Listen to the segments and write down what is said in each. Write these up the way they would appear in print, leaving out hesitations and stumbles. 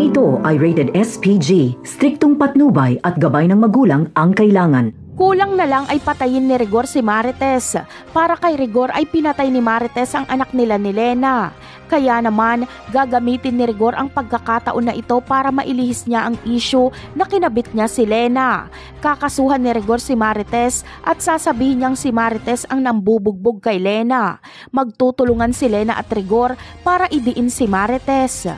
Programang ito ay rated SPG, striktong patnubay at gabay ng magulang ang kailangan. Kulang na lang ay patayin ni Rigor si Marites. Para kay Rigor ay pinatay ni Marites ang anak nila ni Lena. Kaya naman, gagamitin ni Rigor ang pagkakataon na ito para mailihis niya ang issue na kinabit niya si Lena. Kakasuhan ni Rigor si Marites at sasabihin niyang si Marites ang nambubugbog kay Lena. Magtutulungan si Lena at Rigor para idiin si Marites.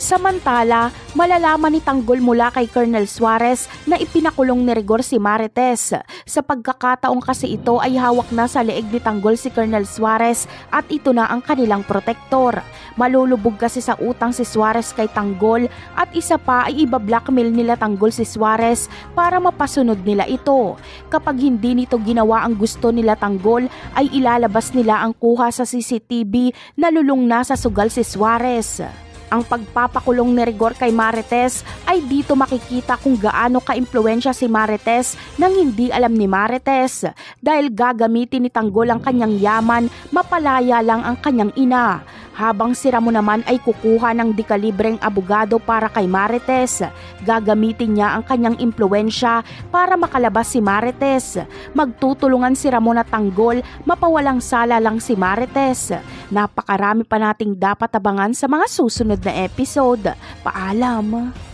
Samantala, malalaman ni Tanggol mula kay Colonel Suarez na ipinakulong ni Rigor si Marites. Sa pagkakataong kasi ito ay hawak na sa leeg ni Tanggol si Colonel Suarez at ito na ang kanilang protektor. Malulubog kasi sa utang si Suarez kay Tanggol at isa pa ay iba-blackmail nila Tanggol si Suarez para mapasunod nila ito. Kapag hindi nito ginawa ang gusto nila Tanggol ay ilalabas nila ang kuha sa CCTV na lulong na sa sugal si Suarez. Ang pagpapakulong ni Rigor kay Marites ay dito makikita kung gaano ka-impluwensya si Marites nang hindi alam ni Marites. Dahil gagamitin ni Tanggol ang kanyang yaman, mapalaya lang ang kanyang ina. Habang si Ramon naman ay kukuha ng dekalibreng abogado para kay Marites. Gagamitin niya ang kanyang impluwensya para makalabas si Marites. Magtutulungan si Ramon at Tanggol, mapawalang sala lang si Marites. Napakarami pa nating dapat abangan sa mga susunod na episode. Paalam!